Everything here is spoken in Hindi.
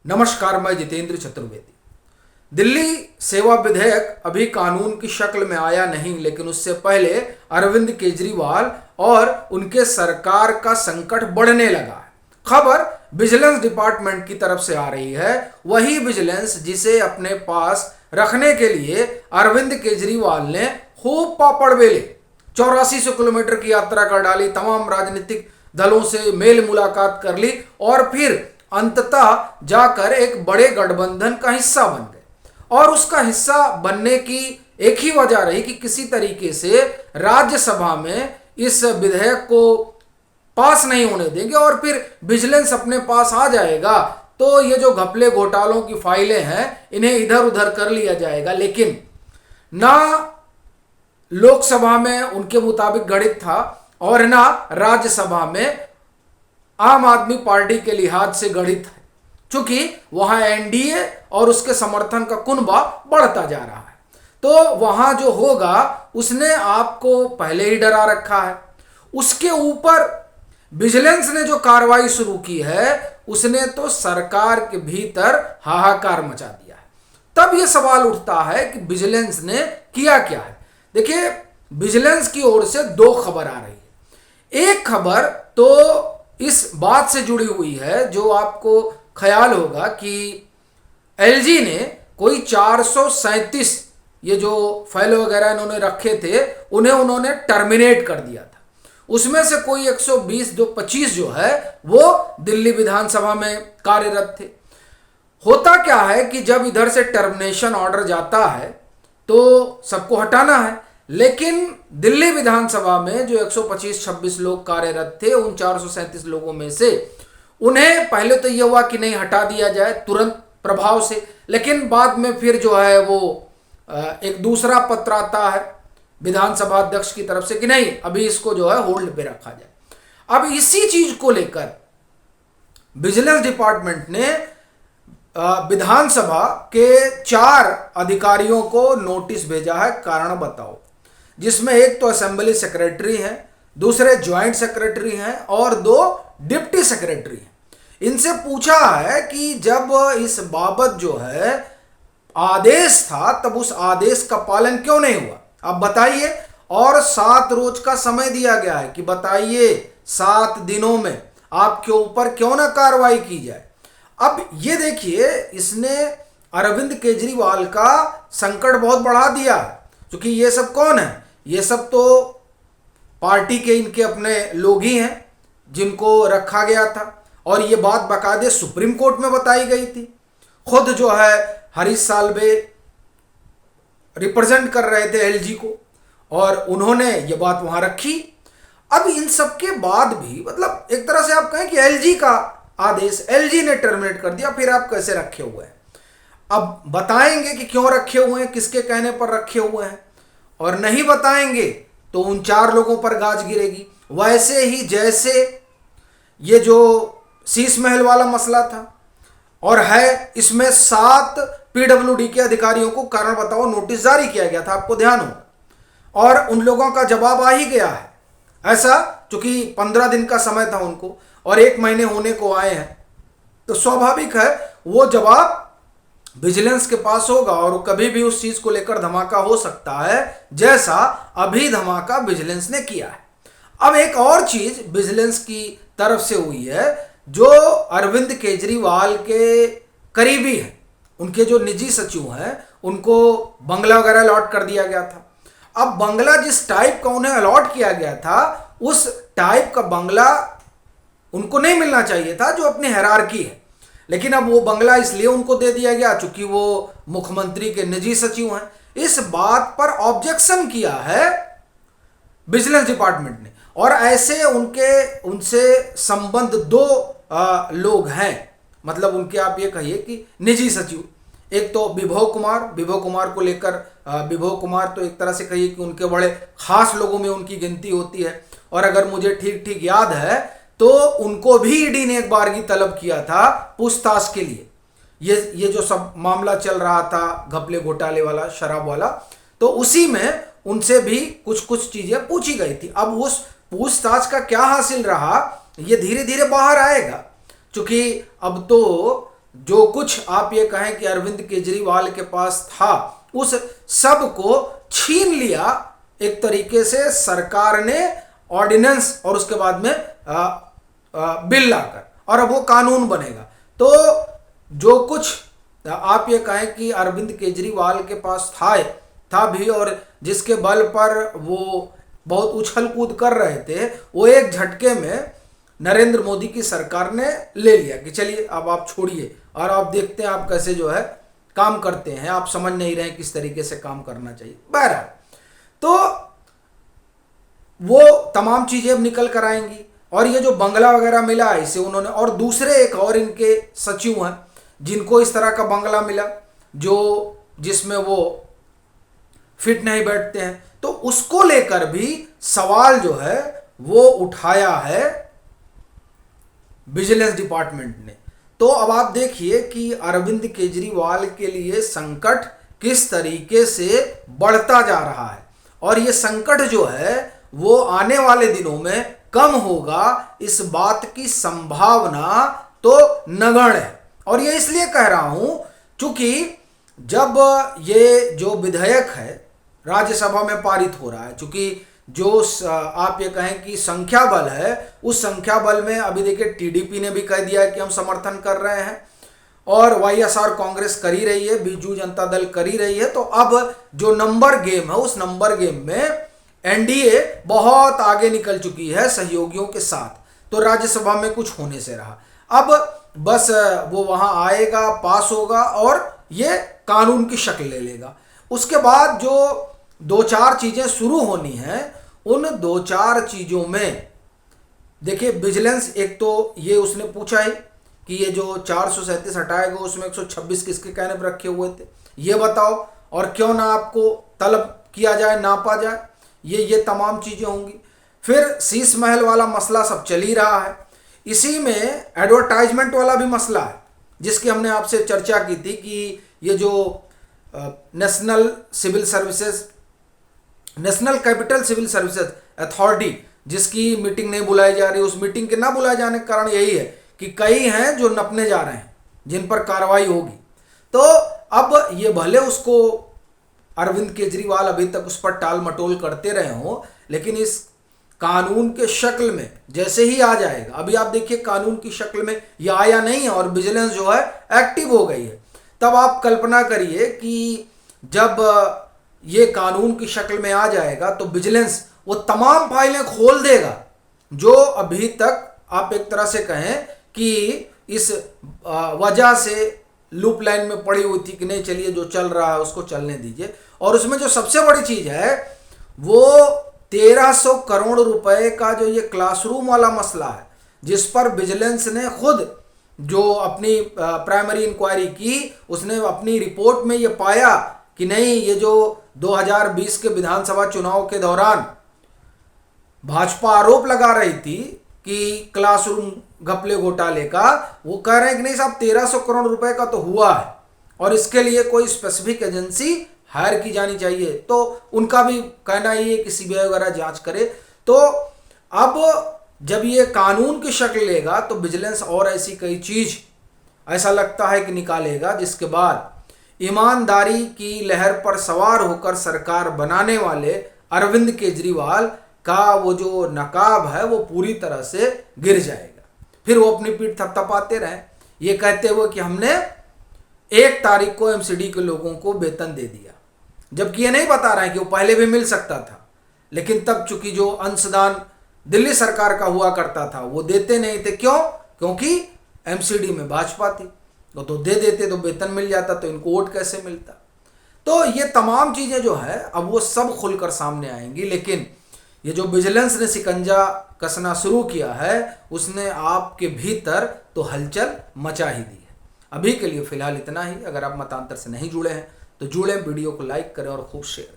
नमस्कार, मैं जितेंद्र चतुर्वेदी। दिल्ली सेवा विधेयक अभी कानून की शक्ल में आया नहीं, लेकिन उससे पहले अरविंद केजरीवाल और उनके सरकार का संकट बढ़ने लगा है। खबर विजिलेंस डिपार्टमेंट की तरफ से आ रही है, वही विजिलेंस जिसे अपने पास रखने के लिए अरविंद केजरीवाल ने खूब पापड़ बेले, 8400 किलोमीटर की यात्रा कर डाली, तमाम राजनीतिक दलों से मेल मुलाकात कर ली और फिर अंततः जाकर एक बड़े गठबंधन का हिस्सा बन गए। और उसका हिस्सा बनने की एक ही वजह रही कि किसी तरीके से राज्यसभा में इस विधेयक को पास नहीं होने देंगे और फिर विजिलेंस अपने पास आ जाएगा, तो ये जो घपले घोटालों की फाइलें हैं इन्हें इधर उधर कर लिया जाएगा। लेकिन ना लोकसभा में उनके मुताबिक गणित था और ना राज्यसभा में आम आदमी पार्टी के लिहाज से गणित है, क्योंकि वहां एनडीए और उसके समर्थन का कुनबा बढ़ता जा रहा है। तो वहां जो होगा उसने आपको पहले ही डरा रखा है। उसके ऊपर विजिलेंस ने जो कार्रवाई शुरू की है उसने तो सरकार के भीतर हाहाकार मचा दिया है। तब यह सवाल उठता है कि विजिलेंस ने किया क्या है। देखिए, विजिलेंस की ओर से दो खबर आ रही है। एक खबर तो इस बात से जुड़ी हुई है जो आपको ख्याल होगा कि एलजी ने कोई 437 ये जो फाइल वगैरह इन्होंने रखे थे उन्हें उन्होंने टर्मिनेट कर दिया था। उसमें से कोई 125 जो है वो दिल्ली विधानसभा में कार्यरत थे। होता क्या है कि जब इधर से टर्मिनेशन ऑर्डर जाता है तो सबको हटाना है, लेकिन दिल्ली विधानसभा में जो 125-26 लोग कार्यरत थे उन 437 लोगों में से उन्हें पहले तो यह हुआ कि नहीं हटा दिया जाए तुरंत प्रभाव से, लेकिन बाद में फिर जो है वो एक दूसरा पत्र आता है विधानसभा अध्यक्ष की तरफ से कि नहीं अभी इसको जो है होल्ड पे रखा जाए। अब इसी चीज को लेकर विजिलेंस डिपार्टमेंट ने विधानसभा के 4 अधिकारियों को नोटिस भेजा है, कारण बताओ, जिसमें एक तो असेंबली सेक्रेटरी हैं, दूसरे ज्वाइंट सेक्रेटरी हैं और 2 डिप्टी सेक्रेटरी हैं। इनसे पूछा है कि जब इस बाबत जो है आदेश था तब उस आदेश का पालन क्यों नहीं हुआ, अब बताइए। और 7 रोज का समय दिया गया है कि बताइए 7 दिनों में आपके ऊपर क्यों ना कार्रवाई की जाए। अब ये देखिए, इसने अरविंद केजरीवाल का संकट बहुत बढ़ा दिया है, क्योंकि ये सब कौन है, ये सब तो पार्टी के इनके अपने लोग ही हैं जिनको रखा गया था। और ये बात बाकायदे सुप्रीम कोर्ट में बताई गई थी। खुद जो है हरीश साल्वे रिप्रेजेंट कर रहे थे एलजी को और उन्होंने ये बात वहां रखी। अब इन सब के बाद भी मतलब एक तरह से आप कहें कि एलजी का आदेश एलजी ने टर्मिनेट कर दिया, फिर आप कैसे रखे हुए हैं। अब बताएंगे कि क्यों रखे हुए हैं, किसके कहने पर रखे हुए हैं, और नहीं बताएंगे तो उन 4 लोगों पर गाज गिरेगी। वैसे ही जैसे ये जो शीश महल वाला मसला था और है, इसमें 7 पीडब्ल्यूडी के अधिकारियों को कारण बताओ नोटिस जारी किया गया था, आपको ध्यान हो, और उन लोगों का जवाब आ ही गया है। ऐसा चूंकि 15 दिन का समय था उनको और 1 महीने होने को आए हैं, तो स्वाभाविक है वो जवाब विजिलेंस के पास होगा और कभी भी उस चीज को लेकर धमाका हो सकता है जैसा अभी धमाका विजिलेंस ने किया है। अब एक और चीज विजिलेंस की तरफ से हुई है, जो अरविंद केजरीवाल के करीबी हैं, उनके जो निजी सचिव हैं, उनको बंगला वगैरह अलॉट कर दिया गया था। अब बंगला जिस टाइप का उन्हें अलॉट किया गया था उस टाइप का बंगला उनको नहीं मिलना चाहिए था जो अपनी हायरार्की है, लेकिन अब वो बंगला इसलिए उनको दे दिया गया चूंकि वो मुख्यमंत्री के निजी सचिव हैं। इस बात पर ऑब्जेक्शन किया है विजिलेंस डिपार्टमेंट ने, और ऐसे उनसे संबंध 2 लोग हैं, मतलब उनके आप ये कहिए कि निजी सचिव। एक तो विभव कुमार को लेकर विभव कुमार तो एक तरह से कहिए कि उनके बड़े खास लोगों में उनकी गिनती होती है, और अगर मुझे ठीक याद है तो उनको भी ईडी ने एक बार की तलब किया था पूछताछ के लिए। ये जो सब मामला चल रहा था घपले घोटाले वाला, शराब वाला, तो उसी में उनसे भी कुछ चीजें पूछी गई थी। अब उस पूछताछ का क्या हासिल रहा ये धीरे धीरे बाहर आएगा, क्योंकि अब तो जो कुछ आप ये कहें कि अरविंद केजरीवाल के पास था उस सब को छीन लिया एक तरीके से सरकार ने ऑर्डिनेंस और उसके बाद में बिल लाकर, और अब वो कानून बनेगा। तो जो कुछ आप ये कहें कि अरविंद केजरीवाल के पास था भी और जिसके बल पर वो बहुत उछल कूद कर रहे थे, वो एक झटके में नरेंद्र मोदी की सरकार ने ले लिया कि चलिए अब आप छोड़िए और आप देखते हैं आप कैसे जो है काम करते हैं, आप समझ नहीं रहे किस तरीके से काम करना चाहिए। बहरहाल तो वो तमाम चीजें अब निकल कर आएंगी, और ये जो बंगला वगैरह मिला इसे उन्होंने, और दूसरे एक और इनके सचिव हैं जिनको इस तरह का बंगला मिला जिसमें वो फिट नहीं बैठते हैं, तो उसको लेकर भी सवाल जो है वो उठाया है विजिलेंस डिपार्टमेंट ने। तो अब आप देखिए कि अरविंद केजरीवाल के लिए संकट किस तरीके से बढ़ता जा रहा है, और ये संकट जो है वो आने वाले दिनों में कम होगा, इस बात की संभावना तो नगण्य है। और ये इसलिए कह रहा हूं क्योंकि जब ये जो विधेयक है राज्यसभा में पारित हो रहा है, चूंकि जो आप ये कहें कि संख्या बल है, उस संख्या बल में अभी देखिए टीडीपी ने भी कह दिया है कि हम समर्थन कर रहे हैं, और वाईएसआर कांग्रेस कर ही रही है, बीजू जनता दल कर ही रही है। तो अब जो नंबर गेम है, उस नंबर गेम में एनडीए बहुत आगे निकल चुकी है सहयोगियों के साथ, तो राज्यसभा में कुछ होने से रहा। अब बस वो वहां आएगा, पास होगा और ये कानून की शक्ल ले लेगा। उसके बाद जो दो चार चीजें शुरू होनी हैं, उन दो चार चीजों में देखिए विजिलेंस, एक तो ये उसने पूछा है कि ये जो 437 हटाएगा उसमें 126 किसके कहने पर रखे हुए थे, ये बताओ, और क्यों ना आपको तलब किया जाए, नापा जाए, ये तमाम चीजें होंगी। फिर शीश महल वाला मसला सब चल ही रहा है, इसी में एडवर्टाइजमेंट वाला भी मसला है जिसकी हमने आपसे चर्चा की थी कि ये जो national capital civil services authority जिसकी मीटिंग नहीं बुलाई जा रही, उस मीटिंग के ना बुलाए जाने का कारण यही है कि कई हैं जो नपने जा रहे हैं जिन पर कार्रवाई होगी। तो अब ये भले उसको अरविंद केजरीवाल अभी तक उस पर टाल मटोल करते रहे हो, लेकिन इस कानून के शक्ल में जैसे ही आ जाएगा, अभी आप देखिए कानून की शक्ल में ये आया नहीं है और विजिलेंस जो है एक्टिव हो गई है, तब आप कल्पना करिए कि जब ये कानून की शक्ल में आ जाएगा तो विजिलेंस वो तमाम फाइलें खोल देगा जो अभी तक आप एक तरह से कहें कि इस वजह से लूप लाइन में पड़ी हुई थी कि नहीं चलिए जो चल रहा है उसको चलने दीजिए। और उसमें जो सबसे बड़ी चीज है वो 1300 करोड़ रुपए का जो ये क्लासरूम वाला मसला है, जिस पर विजिलेंस ने खुद जो अपनी प्राइमरी इंक्वायरी की, उसने अपनी रिपोर्ट में ये पाया कि नहीं, ये जो 2020 के विधानसभा चुनाव के दौरान भाजपा आरोप लगा रही थी कि क्लासरूम घपले घोटाले का, वो कह रहे हैं कि नहीं साहब 1300 करोड़ रुपए का तो हुआ है और इसके लिए कोई स्पेसिफिक एजेंसी हायर की जानी चाहिए। तो उनका भी कहना ये है कि सीबीआई वगैरह जांच करे। तो अब जब ये कानून की शक्ल लेगा तो विजिलेंस और ऐसी कई चीज ऐसा लगता है कि निकालेगा, जिसके बाद ईमानदारी की लहर पर सवार होकर सरकार बनाने वाले अरविंद केजरीवाल का वो जो नकाब है वो पूरी तरह से गिर जाएगा। फिर वो अपनी पीठ थपथपाते रहे ये कहते हुए कि हमने 1 तारीख को एमसीडी के लोगों को वेतन दे दिया, जबकि ये नहीं बता रहे हैं कि वो पहले भी मिल सकता था, लेकिन तब चूंकि जो अंशदान दिल्ली सरकार का हुआ करता था वो देते नहीं थे। क्यों? क्योंकि एमसीडी में भाजपा थी, तो दे देते तो वेतन मिल जाता, तो इनको वोट कैसे मिलता। तो ये तमाम चीजें जो है अब वो सब खुलकर सामने आएंगी, लेकिन ये जो विजिलेंस ने शिकंजा कसना शुरू किया है उसने आपके भीतर तो हलचल मचा ही दी है। अभी के लिए फिलहाल इतना ही। अगर आप मतांतर से नहीं जुड़े हैं तो जुड़ें, वीडियो को लाइक करें और खूब शेयर करें।